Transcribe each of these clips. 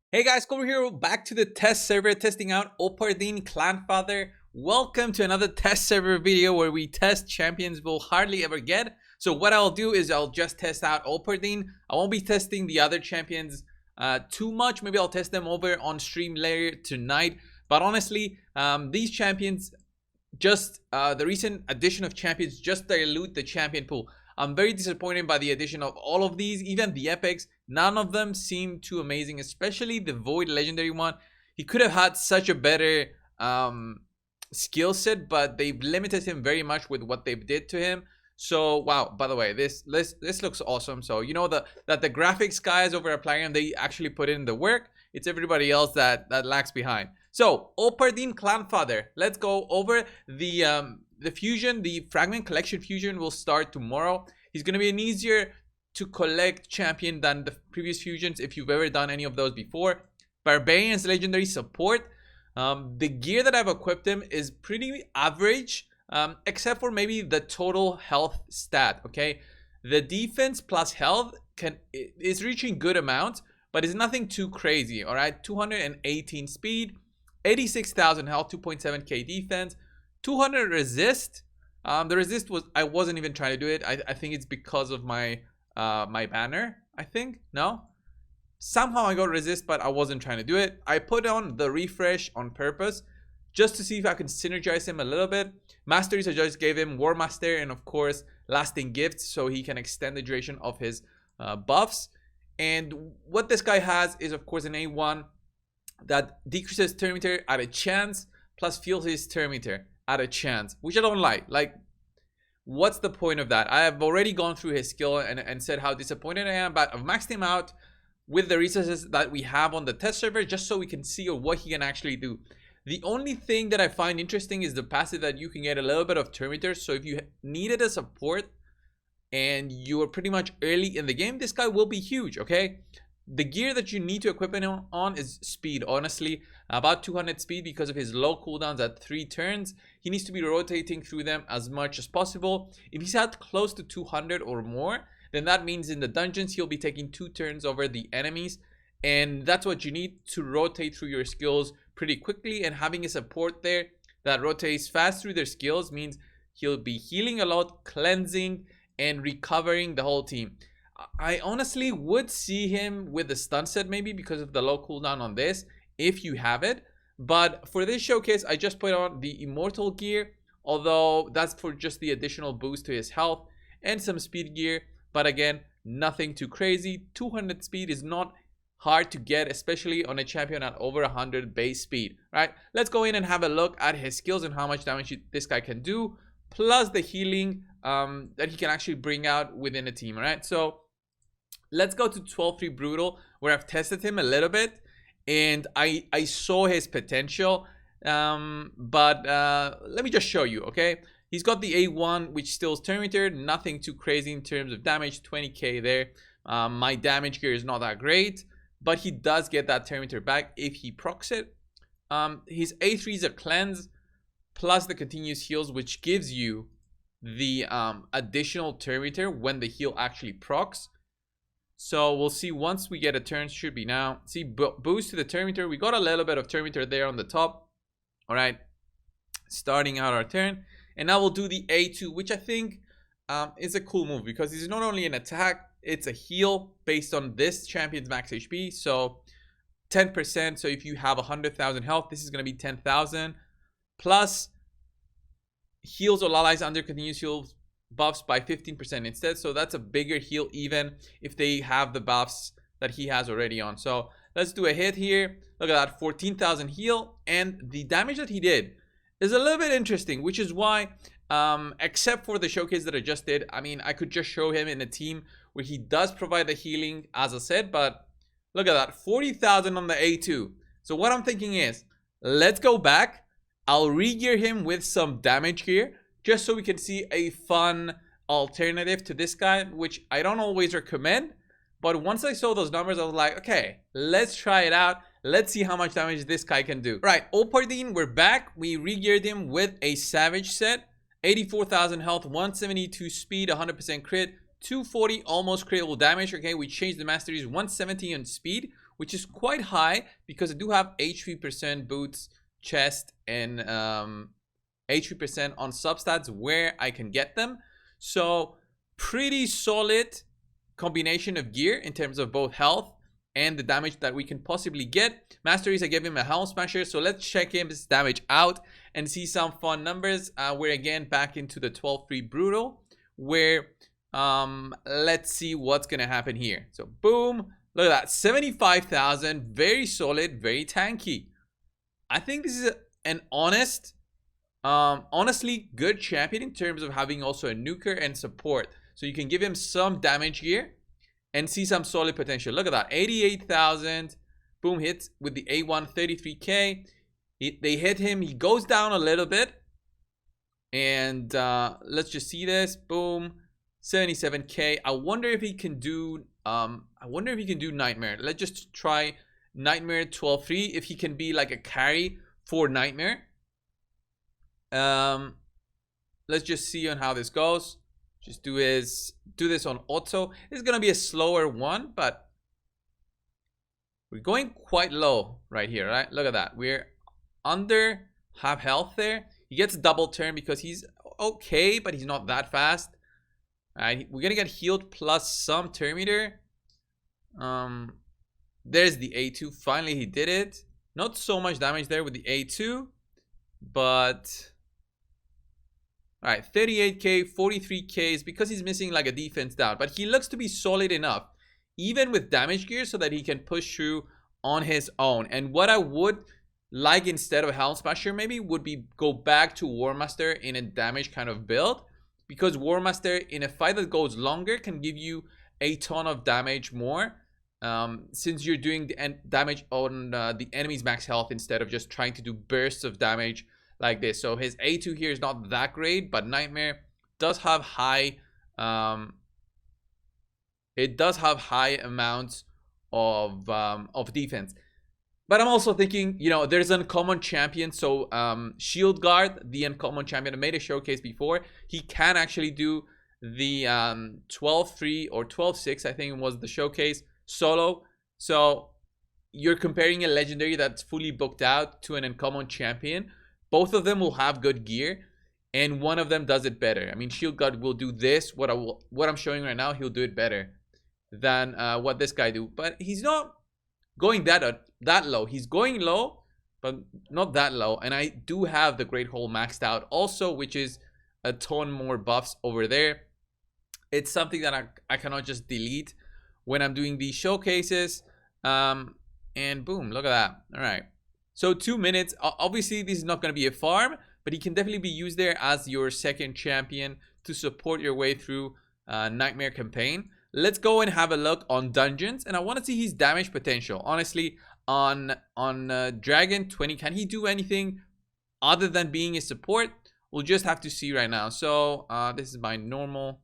Hey guys, Cobra here, back to the test server testing out Opardin Clanfather. Welcome to another test server video where we test champions we'll hardly ever get. So what I'll do is I'll just test out Opardin. I won't be testing the other champions too much. Maybe I'll test them over on stream later tonight. But honestly, these champions just the recent addition of champions just dilute the champion pool. I'm very disappointed by the addition of all of these, even the epics. None of them seem too amazing, especially the Void legendary one. He could have had such a better skill set, but they've limited him very much with what they've did to him. So wow, by the way, this looks awesome. So you know that the graphics guys over at Plarium, they actually put in the work. It's everybody else that lags behind. So Opardin Clanfather, let's go over the fusion. The fragment collection fusion will start tomorrow. He's going to be an easier to collect champion than the previous fusions if you've ever done any of those before. Barbarian's legendary support. The gear that I've equipped him is pretty average, except for maybe the total health stat. Okay, the defense plus health is reaching good amounts, but it's nothing too crazy. All right, 218 speed, 86,000 health, 2.7k defense, 200 resist. The resist I wasn't even trying to do it. I think it's because of my my banner. I think no. Somehow I got resist, but I wasn't trying to do it. I put on the refresh on purpose just to see if I can synergize him a little bit. Masteries, I just gave him War Master and of course lasting gifts so he can extend the duration of his buffs. And what this guy has is of course an A1 that decreases turn meter at a chance plus fuels his turn meter at a chance, which I don't like. Like, what's the point of that? I have already gone through his skill and said how disappointed I am, but I've maxed him out with the resources that we have on the test server just so we can see what he can actually do. The only thing that I find interesting is the passive that you can get a little bit of turn meter. So if you needed a support and you are pretty much early in the game, this guy will be huge. Okay, the gear that you need to equip him on is speed. Honestly, about 200 speed because of his low cooldowns at 3 turns. He needs to be rotating through them as much as possible. If he's at close to 200 or more, then that means in the dungeons he'll be taking 2 turns over the enemies, and that's what you need to rotate through your skills pretty quickly. And having a support there that rotates fast through their skills means he'll be healing a lot, cleansing and recovering the whole team. I honestly would see him with the stun set maybe because of the low cooldown on this if you have it, but for this showcase I just put on the immortal gear, although that's for just the additional boost to his health and some speed gear. But again, nothing too crazy. 200 speed is not hard to get, especially on a champion at over 100 base speed. Right, let's go in and have a look at his skills and how much damage this guy can do, plus the healing that he can actually bring out within a team. All right, so let's go to 12-3 Brutal, where I've tested him a little bit and I saw his potential. But let me just show you. Okay, he's got the A1, which steals turn meter, nothing too crazy in terms of damage, 20k there. My damage gear is not that great, but he does get that turn meter back if he procs it. His A3 is a cleanse plus the continuous heals, which gives you the additional turn meter when the heal actually procs. So we'll see once we get a turn, should be now. See, boost to the turn meter. We got a little bit of turn meter there on the top. All right, starting out our turn. And now we'll do the A2, which I think is a cool move because it's not only an attack, it's a heal based on this champion's max HP. So 10%. So if you have 100,000 health, this is going to be 10,000. Plus heals all allies under continuous heals buffs by 15% instead. So that's a bigger heal even if they have the buffs that he has already on. So let's do a hit here. Look at that, 14,000 heal. And the damage that he did is a little bit interesting, which is why except for the showcase that I just did, I mean, I could just show him in a team where he does provide the healing as I said, but look at that, 40,000 on the A2. So what I'm thinking is, let's go back. I'll re-gear him with some damage gear just so we can see a fun alternative to this guy, which I don't always recommend. But once I saw those numbers, I was like, okay, let's try it out. Let's see how much damage this guy can do. Right, Opardin, we're back. We re-geared him with a Savage set. 84,000 health, 172 speed, 100% crit, 240 almost critical damage. Okay, we changed the masteries, 170 on speed, which is quite high because I do have HP percent boots, chest, and HP percent on substats where I can get them. So pretty solid combination of gear in terms of both health and the damage that we can possibly get. Masteries, I gave him a Helm Smasher, so let's check his damage out and see some fun numbers. We're again back into the 12-3 Brutal, where let's see what's gonna happen here. So boom, look at that, 75,000, very solid, very tanky. I think this is an honestly good champion in terms of having also a nuker and support. So you can give him some damage gear and see some solid potential. Look at that, 88,000. Boom, hits with the A1, 33k. They hit him. He goes down a little bit. And let's just see this. Boom, 77k. I wonder if he can do Nightmare. Let's just try Nightmare 12-3. If he can be like a carry for Nightmare. Let's just see on how this goes. Just do this on auto. It's gonna be a slower one, but we're going quite low right here, right? Look at that. We're under half health there. He gets a double turn because he's okay, but he's not that fast. All right, we're gonna get healed plus some turn meter. There's the A2. Finally, he did it. Not so much damage there with the A2, but all right, 38k, 43k is because he's missing like a defense down, but he looks to be solid enough, even with damage gear, so that he can push through on his own. And what I would like instead of Helm Smasher maybe would be go back to War Master in a damage kind of build, because War Master in a fight that goes longer can give you a ton of damage more, since you're doing the damage on the enemy's max health instead of just trying to do bursts of damage like this. So his A2 here is not that great, but Nightmare does have high amounts of defense. But I'm also thinking, you know, there's an uncommon champion. So Shield Guard, the uncommon champion, I made a showcase before. He can actually do the 12-3 or 12-6, I think it was the showcase, solo. So you're comparing a legendary that's fully booked out to an uncommon champion. Both of them will have good gear, and one of them does it better. I mean, Shield Guard will do this. What I'm showing right now, he'll do it better than what this guy do. But he's not going that low. He's going low, but not that low. And I do have the Great Hole maxed out also, which is a ton more buffs over there. It's something that I cannot just delete when I'm doing these showcases. And boom, look at that. All right. So 2 minutes. Obviously, this is not going to be a farm, but he can definitely be used there as your second champion to support your way through Nightmare campaign. Let's go and have a look on dungeons, and I want to see his damage potential. Honestly, on Dragon 20, can he do anything other than being a support? We'll just have to see right now. So this is my normal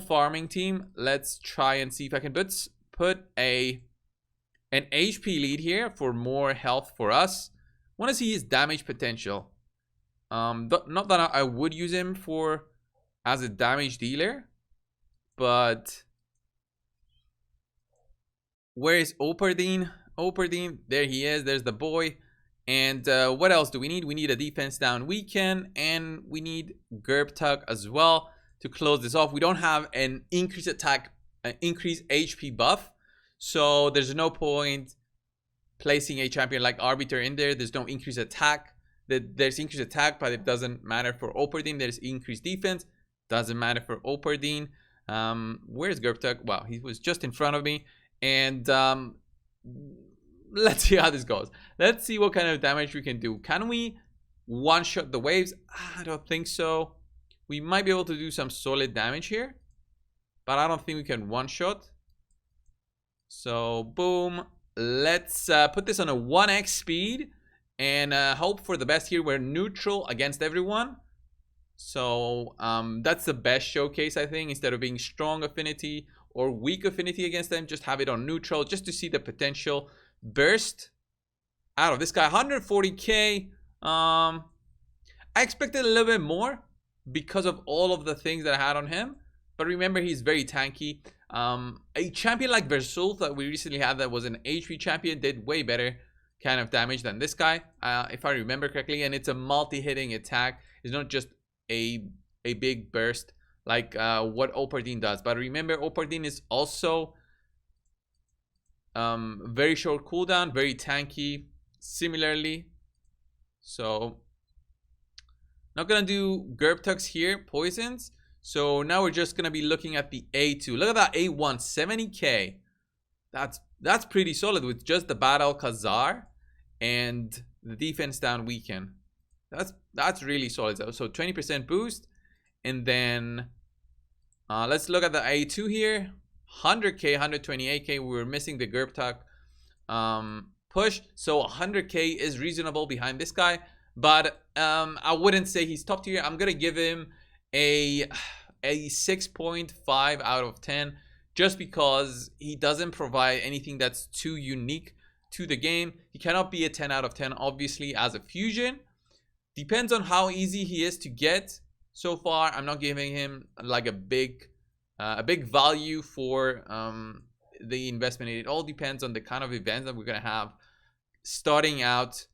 farming team. Let's try and see if I can put an HP lead here for more health for us. Want to see his damage potential. Not that I would use him as a damage dealer, but where is Opardin? Opardin, there he is. There's the boy. And what else do we need? We need a defense down weekend, and we need Gerb Tug as well to close this off. We don't have an increased attack, increased HP buff. So there's no point placing a champion like Arbiter in there. There's no increased attack. There's increased attack, but it doesn't matter for Opardin. There's increased defense. Doesn't matter for Opardin. Where's Gerptug? Wow, he was just in front of me. And let's see how this goes. Let's see what kind of damage we can do. Can we one-shot the waves? I don't think so. We might be able to do some solid damage here, but I don't think we can one-shot. So boom, let's put this on a 1x speed and hope for the best here. We're neutral against everyone, so that's the best showcase, I think. Instead of being strong affinity or weak affinity against them, just have it on neutral, just to see the potential burst out of this guy. 140k. I expected a little bit more because of all of the things that I had on him, but remember, he's very tanky. A champion like Versul that we recently had that was an HP champion did way better kind of damage than this guy, if I remember correctly. And it's a multi-hitting attack. It's not just a big burst like what Opardin does. But remember, Opardin is also very short cooldown, very tanky similarly. So not gonna do Gerbtugs here, poisons. So now we're just gonna be looking at the A2. Look at that A1, 70k. That's pretty solid with just the Battle Khazar and the defense down weaken. That's really solid. So 20% boost, and then let's look at the A2 here. 100k, 128k. We were missing the Gerbtug push, so 100k is reasonable behind this guy. But I wouldn't say he's top tier. I'm gonna give him a 6.5 out of 10, just because he doesn't provide anything that's too unique to the game. He cannot be a 10 out of 10, obviously, as a fusion. Depends on how easy he is to get. So far, I'm not giving him like a big value for the investment. It all depends on the kind of events that we're gonna have starting out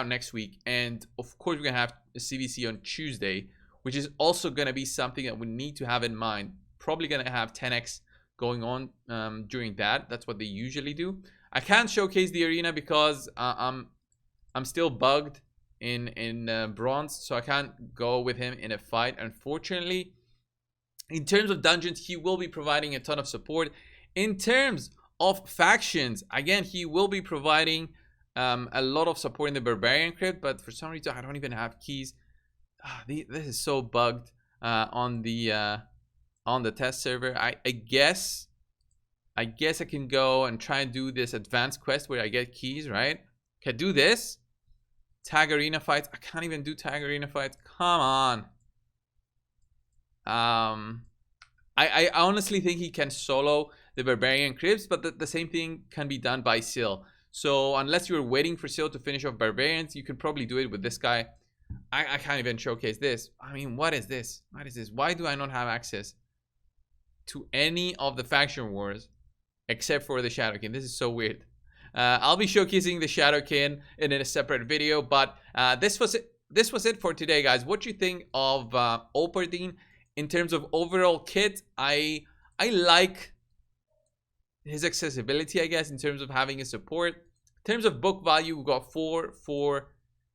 next week. And of course, we're gonna have a CVC on Tuesday, which is also gonna be something that we need to have in mind. Probably gonna have 10x going on during that. That's what they usually do. I can't showcase the arena because I'm still bugged in bronze, so I can't go with him in a fight, unfortunately. In terms of dungeons, he will be providing a ton of support. In terms of factions, again, he will be providing a lot of support in the Barbarian Crypt, but for some reason I don't even have keys. This is so bugged on the test server. I guess I can go and try and do this advanced quest where I get keys, right? Can do this. Tag arena fights. I can't even do tag arena fights. Come on. I honestly think he can solo the Barbarian Crypts, but the same thing can be done by Sil. So unless you're waiting for Sil to finish off Barbarians, you can probably do it with this guy. I can't even showcase this. I mean, what is this? What is this? Why do I not have access to any of the faction wars except for the Shadowkin? This is so weird. I'll be showcasing the Shadowkin in a separate video, but this was it for today, guys. What do you think of Opardin in terms of overall kit? I like his accessibility, I guess, in terms of having a support. In terms of book value, we got 4, 4,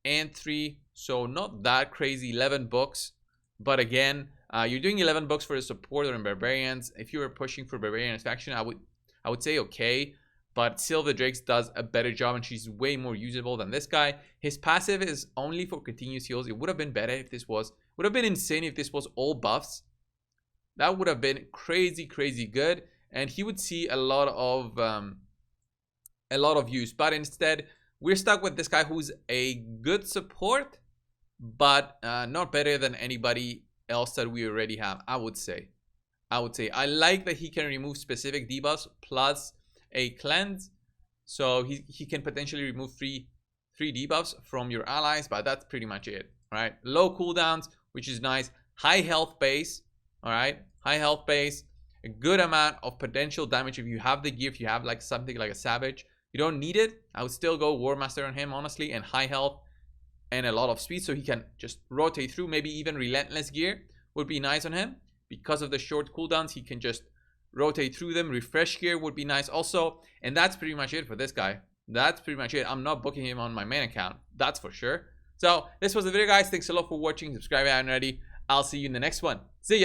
and 3, so not that crazy. 11 books, but again, you're doing 11 books for the support or in Barbarians. If you were pushing for Barbarians faction, I would say okay. But Sylva Drakes does a better job, and she's way more usable than this guy. His passive is only for continuous heals. It would have been better if this was, would have been insane if this was all buffs. That would have been crazy good, and he would see a lot of use. But instead, we're stuck with this guy who's a good support, but not better than anybody else that we already have. I would say I like that he can remove specific debuffs plus a cleanse, so he can potentially remove three debuffs from your allies, but that's pretty much it. All right, low cooldowns, which is nice. High health base. All right, high health base, a good amount of potential damage if you have the gear. If you have like something like a savage, you don't need it. I would still go War Master on him, honestly, and high health and a lot of speed, so he can just rotate through. Maybe even relentless gear would be nice on him because of the short cooldowns. He can just rotate through them. Refresh gear would be nice also. And that's pretty much it for this guy. That's pretty much it. I'm not booking him on my main account, that's for sure. So this was the video, guys. Thanks a lot for watching. Subscribe if you haven't already. I'll see you in the next one. See ya.